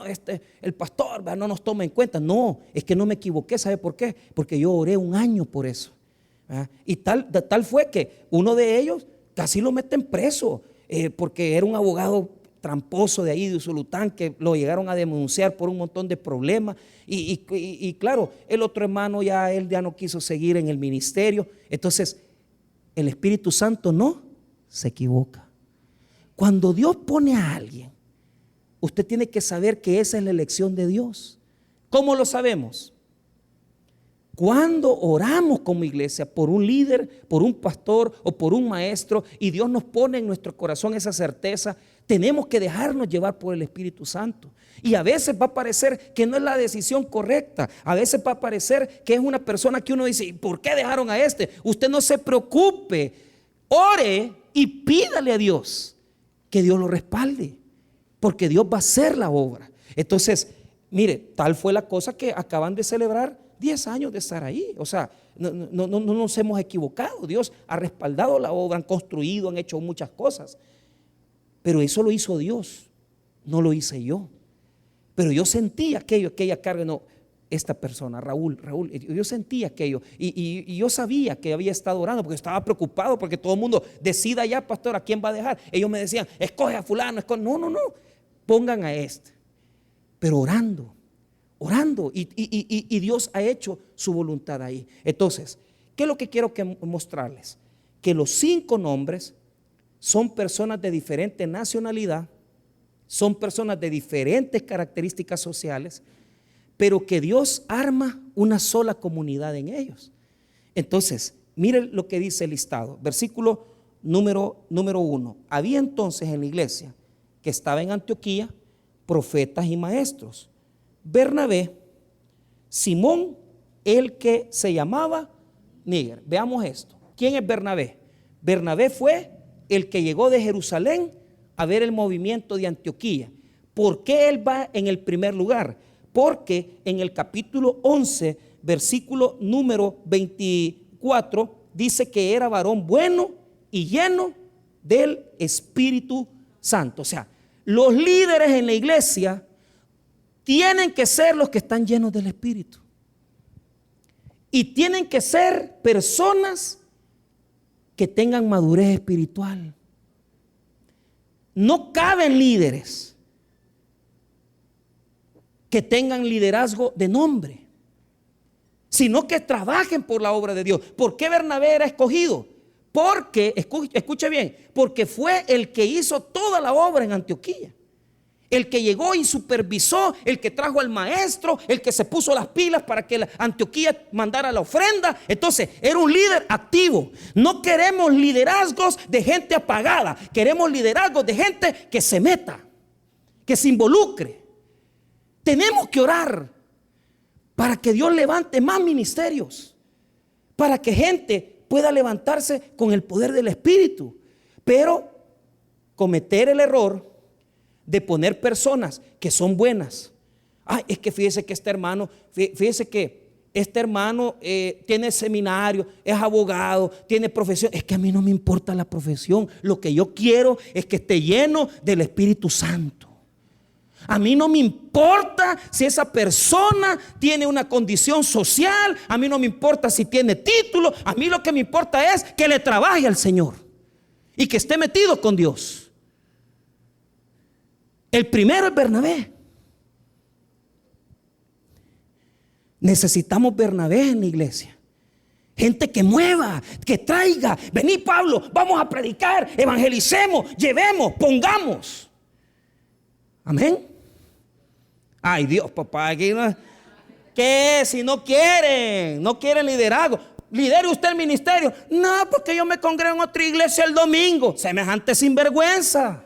el pastor no nos toma en cuenta. No, es que no me equivoqué. ¿Sabe por qué? Porque yo oré 1 año por eso. Y tal fue que uno de ellos casi lo meten preso, porque era un abogado tramposo de ahí de Usulután, que lo llegaron a denunciar por un montón de problemas. Y claro, el otro hermano él ya no quiso seguir en el ministerio. Entonces el Espíritu Santo no se equivoca. Cuando Dios pone a alguien, usted tiene que saber que esa es la elección de Dios. ¿Cómo lo sabemos? Cuando oramos como iglesia por un líder, por un pastor o por un maestro, y Dios nos pone en nuestro corazón esa certeza, tenemos que dejarnos llevar por el Espíritu Santo. Y a veces va a parecer que no es la decisión correcta. A veces va a parecer que es una persona que uno dice: ¿por qué dejaron a este? Usted no se preocupe, ore y pídale a Dios que Dios lo respalde, porque Dios va a hacer la obra. Entonces, mire, tal fue la cosa que acaban de celebrar 10 años de estar ahí. O sea, no nos hemos equivocado. Dios ha respaldado la obra, han construido, han hecho muchas cosas. Pero eso lo hizo Dios, no lo hice yo. Pero yo sentía aquella carga. No, esta persona, Raúl, yo sentía aquello. Y yo sabía que había estado orando, porque estaba preocupado, porque todo el mundo decida ya, pastor, ¿a quién va a dejar? Ellos me decían: escoge a fulano, no, pongan a este. Pero orando, y Dios ha hecho su voluntad ahí. Entonces, ¿qué es lo que quiero mostrarles? Que los 5 nombres son personas de diferente nacionalidad, son personas de diferentes características sociales, pero que Dios arma una sola comunidad en ellos. Entonces, miren lo que dice el listado, versículo número 1. Había entonces en la iglesia que estaba en Antioquía profetas y maestros: Bernabé, Simón, el que se llamaba Níger. Veamos esto. ¿Quién es Bernabé? Bernabé fue el que llegó de Jerusalén a ver el movimiento de Antioquía. ¿Por qué él va en el primer lugar? Porque en el capítulo 11, versículo número 24, dice que era varón bueno y lleno del Espíritu Santo. O sea, los líderes en la iglesia tienen que ser los que están llenos del Espíritu. Y tienen que ser personas que tengan madurez espiritual. No caben líderes que tengan liderazgo de nombre, sino que trabajen por la obra de Dios. ¿Por qué Bernabé era escogido? Porque, escuche bien, porque fue el que hizo toda la obra en Antioquía. El que llegó y supervisó, el que trajo al maestro, el que se puso las pilas para que la Antioquía mandara la ofrenda. Entonces era un líder activo. No queremos liderazgos de gente apagada, queremos liderazgos de gente que se meta, que se involucre. Tenemos que orar para que Dios levante más ministerios, para que gente pueda levantarse con el poder del Espíritu. Pero cometer el error de poner personas que son buenas. Es que fíjese que este hermano, fíjese que este hermano tiene seminario, es abogado, tiene profesión. Es que a mí no me importa la profesión. Lo que yo quiero es que esté lleno del Espíritu Santo. A mí no me importa si esa persona tiene una condición social. A mí no me importa si tiene título. A mí lo que me importa es que le trabaje al Señor y que esté metido con Dios. El primero es Bernabé. Necesitamos Bernabé en la iglesia. Gente que mueva, que traiga. Vení, Pablo, vamos a predicar, evangelicemos, llevemos, pongamos. Amén. Ay, Dios, papá, aquí no. ¿Qué? Si no quieren liderazgo. ¿Lidere usted el ministerio? No, porque yo me congrego en otra iglesia el domingo. Semejante sinvergüenza.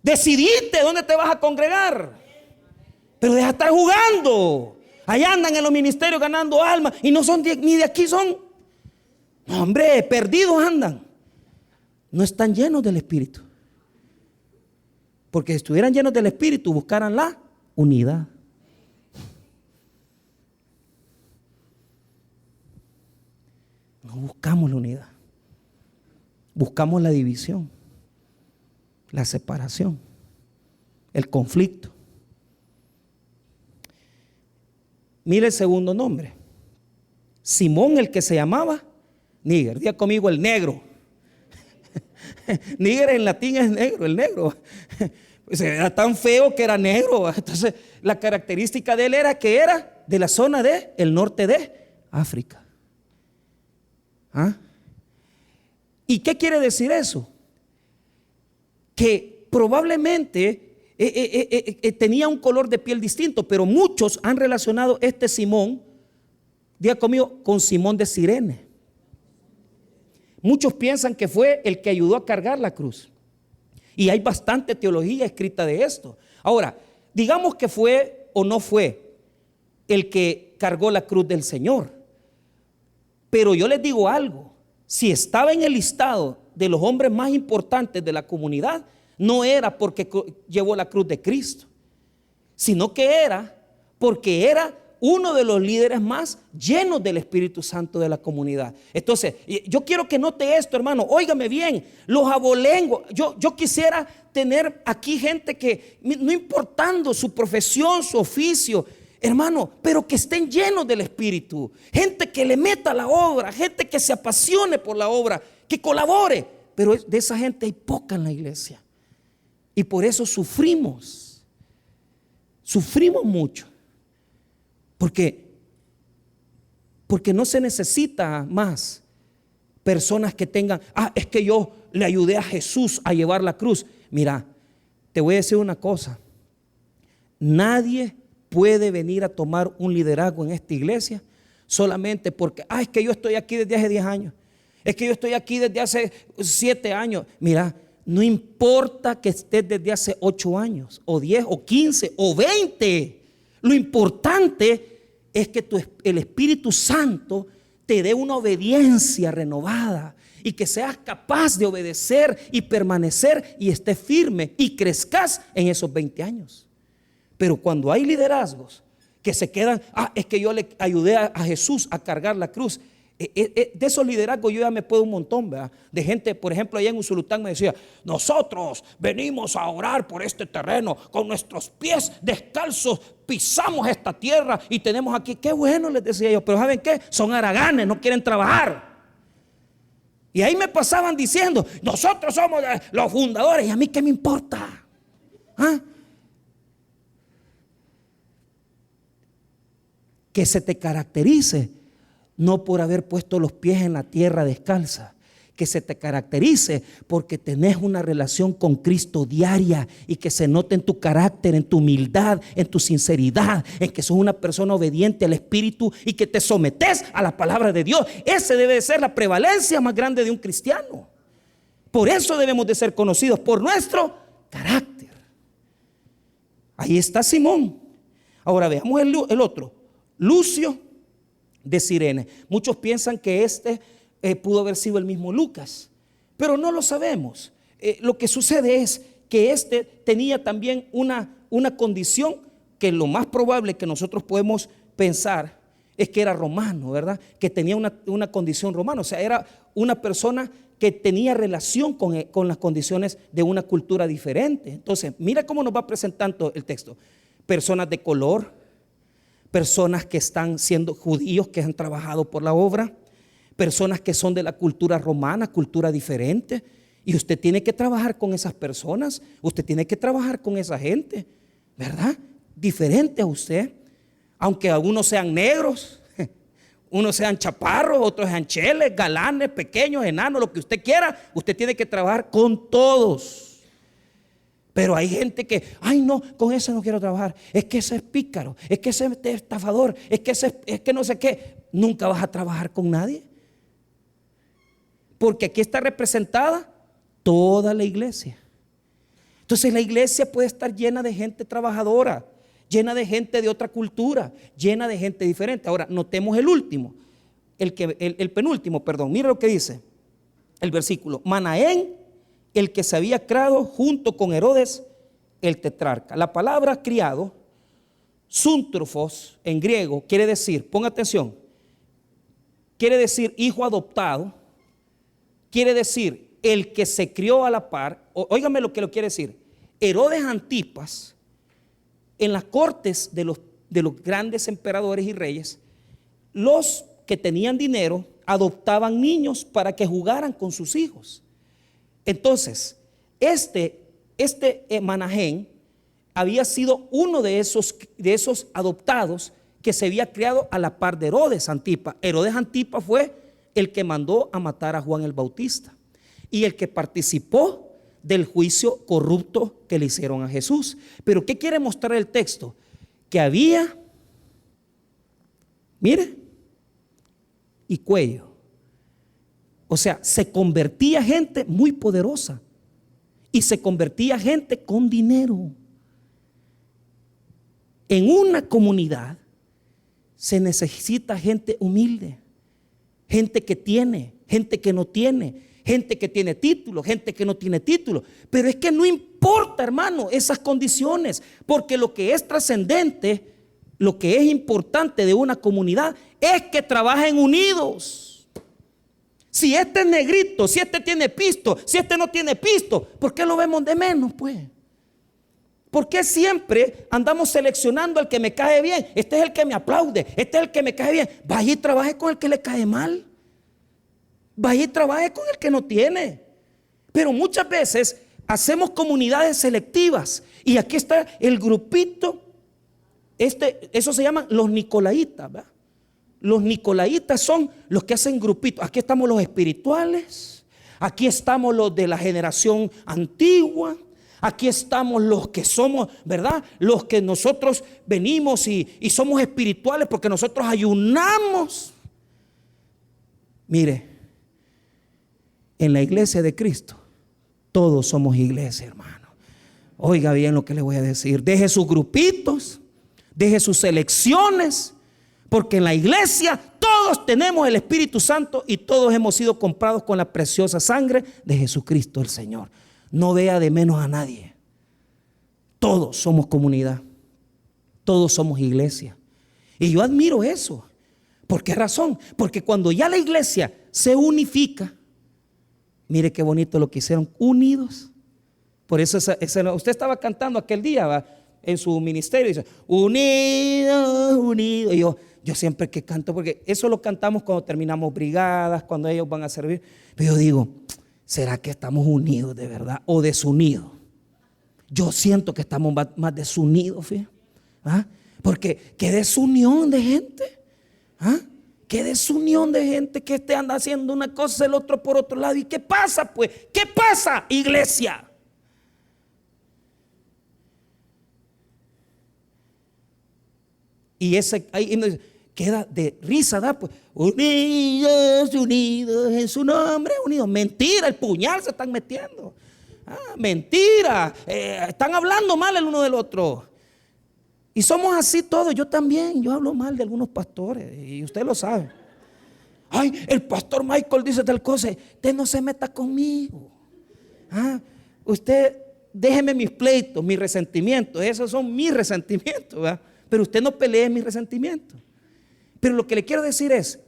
Decidiste dónde te vas a congregar. Pero deja de estar jugando. Allá andan en los ministerios ganando almas y no son ni de aquí son. No, hombre, perdidos andan. No están llenos del Espíritu. Porque si estuvieran llenos del Espíritu, buscaran la unidad. No buscamos la unidad. Buscamos la división, la separación, el conflicto. Mire el segundo nombre. Simón, el que se llamaba Níger. Diga conmigo, el negro. Níger en latín es negro, el negro. Pues era tan feo que era negro. Entonces la característica de él era que era de la zona del norte de África. ¿Ah? ¿Y qué quiere decir eso? Que probablemente tenía un color de piel distinto, pero muchos han relacionado este Simón, diga conmigo, con Simón de Cirene. Muchos piensan que fue el que ayudó a cargar la cruz. Y hay bastante teología escrita de esto. Ahora, digamos que fue o no fue el que cargó la cruz del Señor. Pero yo les digo algo, si estaba en el listado de los hombres más importantes de la comunidad, no era porque llevó la cruz de Cristo, sino que era porque era uno de los líderes más llenos del Espíritu Santo de la comunidad. Entonces, yo quiero que note esto, hermano. Óigame bien, los abolengos. Yo quisiera tener aquí gente que, no importando su profesión, su oficio, hermano, pero que estén llenos del Espíritu. Gente que le meta la obra, gente que se apasione por la obra, que colabore. Pero de esa gente hay poca en la iglesia. Y por eso sufrimos mucho. Porque no se necesita más personas que tengan, es que yo le ayudé a Jesús a llevar la cruz. Mira, te voy a decir una cosa. Nadie puede venir a tomar un liderazgo en esta iglesia solamente porque, es que yo estoy aquí desde hace 10 años. Es que yo estoy aquí desde hace 7 años. Mira, no importa que estés desde hace 8 años, o 10, o 15, o 20. Lo importante es que el Espíritu Santo te dé una obediencia renovada y que seas capaz de obedecer y permanecer y estés firme y crezcas en esos 20 años. Pero cuando hay liderazgos que se quedan, es que yo le ayudé a Jesús a cargar la cruz. De esos liderazgos yo ya me puedo un montón, ¿verdad? De gente, por ejemplo, allá en Usulután me decía, nosotros venimos a orar por este terreno, con nuestros pies descalzos pisamos esta tierra y tenemos aquí, qué bueno, les decía yo, pero ¿saben qué? Son haraganes, no quieren trabajar. Y ahí me pasaban diciendo, nosotros somos los fundadores, y a mí qué me importa. Que se te caracterice no por haber puesto los pies en la tierra descalza, que se te caracterice porque tenés una relación con Cristo diaria y que se note en tu carácter, en tu humildad, en tu sinceridad, en que sos una persona obediente al Espíritu y que te sometes a la palabra de Dios. Ese debe de ser la prevalencia más grande de un cristiano. Por eso debemos de ser conocidos por nuestro carácter. Ahí está Simón. Ahora veamos el otro, Lucio de Cirene. Muchos piensan que pudo haber sido el mismo Lucas, pero no lo sabemos. Lo que sucede es que tenía también una condición que lo más probable que nosotros podemos pensar es que era romano, ¿verdad? Que tenía una condición romana, o sea, era una persona que tenía relación con las condiciones de una cultura diferente. Entonces, mira cómo nos va presentando el texto. Personas de color, personas que están siendo judíos, que han trabajado por la obra, personas que son de la cultura romana, cultura diferente. Y usted tiene que trabajar con esas personas, usted tiene que trabajar con esa gente, ¿verdad? Diferente a usted. Aunque algunos sean negros, unos sean chaparros, otros sean cheles, galanes, pequeños, enanos, lo que usted quiera, usted tiene que trabajar con todos. Pero hay gente que, ay no, con ese no quiero trabajar, es que ese es pícaro, es que ese es estafador, es que no sé qué. Nunca vas a trabajar con nadie, porque aquí está representada toda la iglesia. Entonces la iglesia puede estar llena de gente trabajadora, llena de gente de otra cultura, llena de gente diferente. Ahora, notemos el último, el penúltimo, perdón. Mira lo que dice el versículo. Manaén, el que se había criado junto con Herodes, el tetrarca. La palabra criado, súntrofos, en griego, quiere decir, ponga atención, quiere decir hijo adoptado, quiere decir el que se crió a la par. Óigame lo que lo quiere decir. Herodes Antipas, en las cortes de los grandes emperadores y reyes, los que tenían dinero adoptaban niños para que jugaran con sus hijos. Entonces, este Manaén había sido uno de esos adoptados que se había criado a la par de Herodes Antipas. Herodes Antipas fue el que mandó a matar a Juan el Bautista y el que participó del juicio corrupto que le hicieron a Jesús. Pero ¿qué quiere mostrar el texto? Que había, mire, y cuello. O sea, se convertía gente muy poderosa y se convertía gente con dinero. En una comunidad se necesita gente humilde, gente que tiene, gente que no tiene, gente que tiene título, gente que no tiene título. Pero es que no importa, hermano, esas condiciones, porque lo que es trascendente, lo que es importante de una comunidad es que trabajen unidos. Si este es negrito, si este tiene pisto, si este no tiene pisto, ¿por qué lo vemos de menos, pues? ¿Por qué siempre andamos seleccionando al que me cae bien? Este es el que me aplaude, este es el que me cae bien. Vaya y trabaje con el que le cae mal. Vaya y trabaje con el que no tiene. Pero muchas veces hacemos comunidades selectivas. Y aquí está el grupito. Eso se llaman los nicolaitas, ¿verdad? Los nicolaitas son los que hacen grupitos. Aquí estamos los espirituales. Aquí estamos los de la generación antigua. Aquí estamos los que somos, ¿verdad? Los que nosotros venimos y somos espirituales porque nosotros ayunamos. Mire, en la iglesia de Cristo, todos somos iglesia, hermano. Oiga bien lo que le voy a decir. Deje sus grupitos, deje sus elecciones, porque en la iglesia todos tenemos el Espíritu Santo y todos hemos sido comprados con la preciosa sangre de Jesucristo el Señor. No vea de menos a nadie. Todos somos comunidad, todos somos iglesia. Y yo admiro eso. ¿Por qué razón? Porque cuando ya la iglesia se unifica, mire qué bonito lo que hicieron, unidos. Por eso usted estaba cantando aquel día, ¿va?, en su ministerio, dice, unidos, unidos. Y yo siempre que canto, porque eso lo cantamos cuando terminamos brigadas, cuando ellos van a servir. Pero yo digo, ¿será que estamos unidos de verdad o desunidos? Yo siento que estamos más desunidos, fíjate. ¿Ah? Porque qué desunión de gente. ¿Ah? Qué desunión de gente que anda haciendo una cosa, el otro por otro lado. ¿Y qué pasa, pues? ¿Qué pasa, iglesia? Y ahí queda de risa, ¿da? Pues, unidos, unidos en su nombre, unidos. Mentira, el puñal se están metiendo. Mentira, están hablando mal el uno del otro. Y somos así todos. Yo también, yo hablo mal de algunos pastores y usted lo sabe. Ay, el pastor Michael dice tal cosa. Usted no se meta conmigo. Usted déjeme mis pleitos, mis resentimientos. Esos son mis resentimientos, ¿verdad? Pero usted no pelee mis resentimientos. Pero lo que le quiero decir es,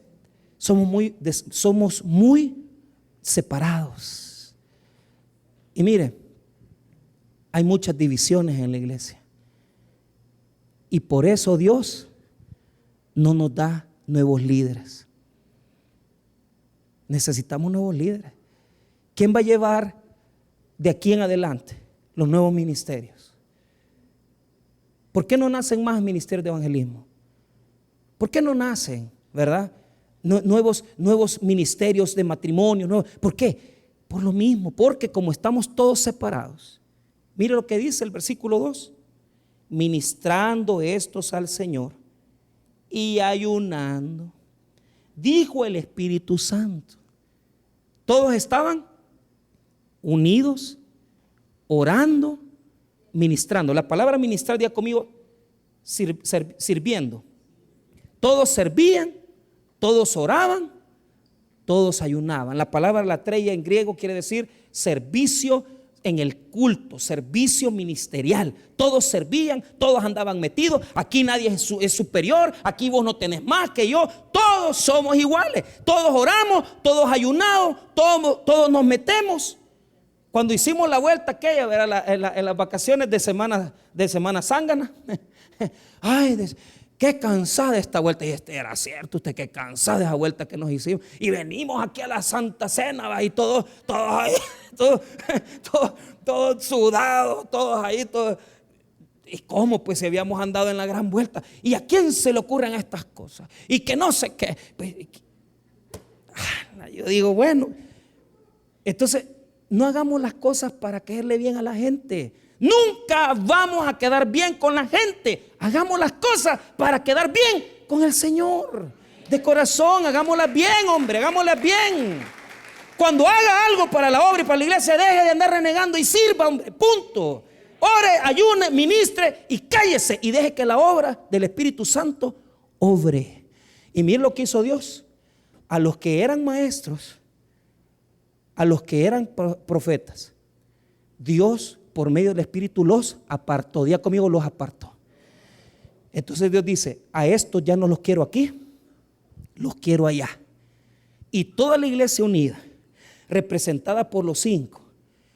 somos muy separados. Y mire, hay muchas divisiones en la iglesia. Y por eso Dios no nos da nuevos líderes. Necesitamos nuevos líderes. ¿Quién va a llevar de aquí en adelante los nuevos ministerios? ¿Por qué no nacen más ministerios de evangelismo? ¿Por qué no nacen, verdad? Nuevos ministerios de matrimonio. ¿Por qué? Por lo mismo, porque como estamos todos separados. Mire lo que dice el versículo 2. Ministrando estos al Señor y ayunando, dijo el Espíritu Santo. Todos estaban unidos, orando, ministrando. La palabra ministrar, diga conmigo, sirviendo. Todos servían, todos oraban, todos ayunaban. La palabra latreia en griego quiere decir servicio en el culto, servicio ministerial. Todos servían, todos andaban metidos. Aquí nadie es superior, aquí vos no tenés más que yo. Todos somos iguales, todos oramos, todos ayunamos, todos nos metemos. Cuando hicimos la vuelta aquella, en las vacaciones de semana zángana, ay, qué cansada esta vuelta. Y era cierto, usted qué cansada de esa vuelta que nos hicimos. Y venimos aquí a la Santa Cena, ¿va? Y todos sudados, todos ahí, todos. ¿Y cómo? Pues si habíamos andado en la gran vuelta. ¿Y a quién se le ocurren estas cosas? Y que no sé qué. Pues, yo digo, bueno, entonces no hagamos las cosas para caerle bien a la gente. Nunca vamos a quedar bien con la gente. Hagamos las cosas para quedar bien con el Señor. De corazón, hagámoslas bien, hombre, hagámoslas bien. Cuando haga algo para la obra y para la iglesia, deje de andar renegando y sirva, hombre, punto. Ore, ayune, ministre y cállese y deje que la obra del Espíritu Santo obre. Y mire lo que hizo Dios. A los que eran maestros, a los que eran profetas, Dios por medio del Espíritu los apartó. Diga conmigo, los apartó. Entonces Dios dice, a estos ya no los quiero aquí, los quiero allá. Y toda la iglesia unida, representada por los 5,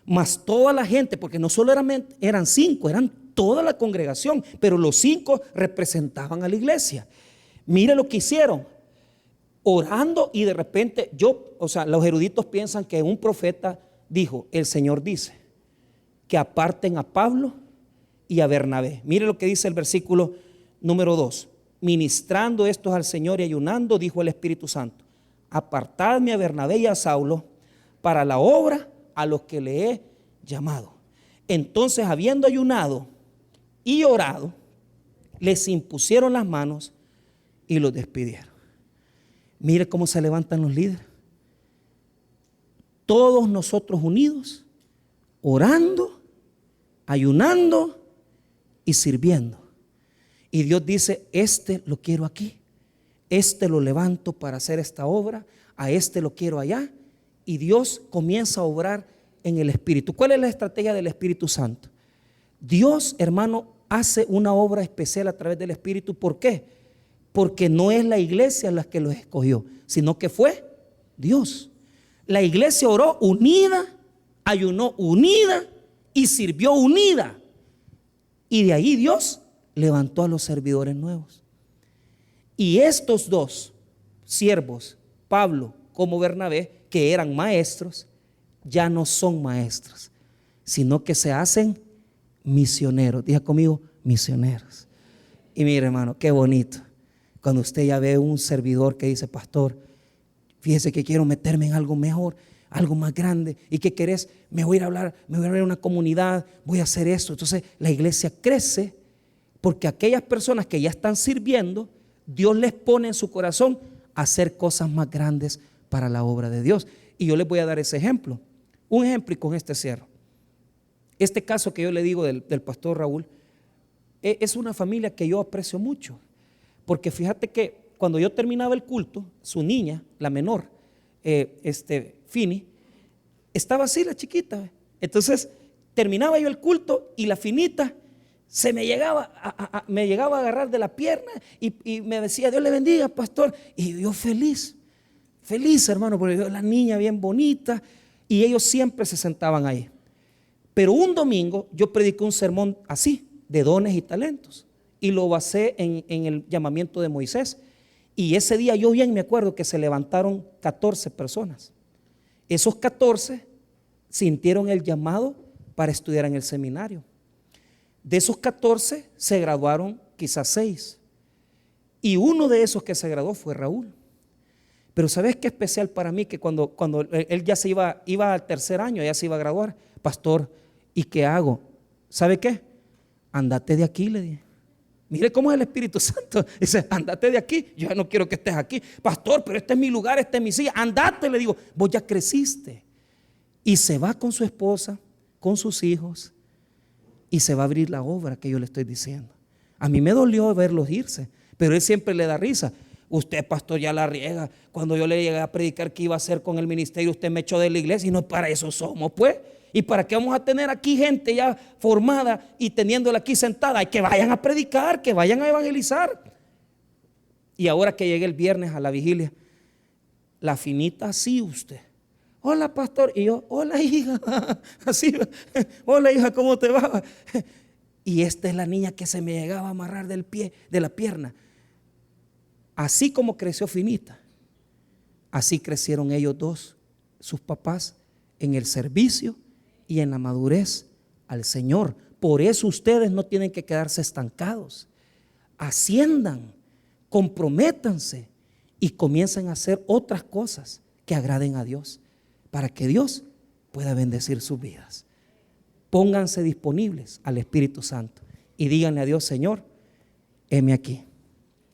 más toda la gente, porque no solo eran 5, eran toda la congregación, pero los 5 representaban a la iglesia. Mire lo que hicieron, orando, y de repente los eruditos piensan que un profeta dijo, el Señor dice que aparten a Pablo y a Bernabé. Mire lo que dice el versículo número 2. Ministrando estos al Señor y ayunando, dijo el Espíritu Santo, apartadme a Bernabé y a Saulo para la obra a los que le he llamado. Entonces, habiendo ayunado y orado, les impusieron las manos y los despidieron. Mire cómo se levantan los líderes. Todos nosotros unidos, orando, ayunando y sirviendo. Y Dios dice, este lo quiero aquí, este lo levanto para hacer esta obra, a este lo quiero allá. Y Dios comienza a obrar en el Espíritu. ¿Cuál es la estrategia del Espíritu Santo? Dios, hermano, hace una obra especial a través del Espíritu. ¿Por qué? Porque no es la iglesia la que los escogió, sino que fue Dios. La iglesia oró unida, ayunó unida y sirvió unida. Y de ahí Dios levantó a los servidores nuevos. Y estos dos siervos, Pablo como Bernabé, que eran maestros, ya no son maestros, sino que se hacen misioneros. Diga conmigo, misioneros. Y mire, hermano, qué bonito cuando usted ya ve un servidor que dice, pastor, fíjese que quiero meterme en algo mejor, algo más grande. ¿Y qué querés? Me voy a ir a hablar, me voy a ir a una comunidad, voy a hacer esto. Entonces la iglesia crece porque aquellas personas que ya están sirviendo, Dios les pone en su corazón a hacer cosas más grandes para la obra de Dios. Y yo les voy a dar ese ejemplo. Un ejemplo, y con este cierro. Este caso que yo le digo del pastor Raúl, es una familia que yo aprecio mucho. Porque fíjate que cuando yo terminaba el culto, su niña, la menor, Fini, estaba así, la chiquita. Entonces terminaba yo el culto y la finita se me llegaba a agarrar de la pierna y me decía: Dios le bendiga, pastor. Y yo feliz, hermano, porque yo, la niña bien bonita, y ellos siempre se sentaban ahí. Pero un domingo yo prediqué un sermón así, de dones y talentos, y lo basé en el llamamiento de Moisés. Y ese día yo bien me acuerdo que se levantaron 14 personas. Esos 14 sintieron el llamado para estudiar en el seminario. De esos 14 se graduaron quizás 6. Y uno de esos que se graduó fue Raúl. Pero ¿sabes qué especial para mí? Que cuando él ya se iba al tercer año, ya se iba a graduar. Pastor, ¿y qué hago? ¿Sabe qué? Andate de aquí, le dije. Mire cómo es el Espíritu Santo. Dice: andate de aquí, yo ya no quiero que estés aquí. Pastor, pero este es mi lugar, esta es mi silla. Andate, le digo, vos ya creciste. Y se va con su esposa, con sus hijos, y se va a abrir la obra que yo le estoy diciendo. A mí me dolió verlos irse, pero él siempre le da risa. Usted, pastor, ya la riega. Cuando yo le llegué a predicar qué iba a hacer con el ministerio, usted me echó de la iglesia, y no, para eso somos, pues. ¿Y para qué vamos a tener aquí gente ya formada y teniéndola aquí sentada? Y que vayan a predicar, que vayan a evangelizar. Y ahora que llegué el viernes a la vigilia, la finita así usted: hola, pastor. Y yo: hola, hija. Así: hola, hija, ¿cómo te va? Y esta es la niña que se me llegaba a amarrar del pie, de la pierna. Así como creció finita, así crecieron ellos dos, sus papás, en el servicio y en la madurez al Señor. Por eso ustedes no tienen que quedarse estancados. Asciendan, comprométanse y comiencen a hacer otras cosas que agraden a Dios, para que Dios pueda bendecir sus vidas. Pónganse disponibles al Espíritu Santo y díganle a Dios: Señor, heme aquí,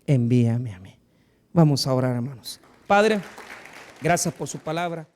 envíame a mí. Vamos a orar, hermanos. Padre, gracias por su palabra.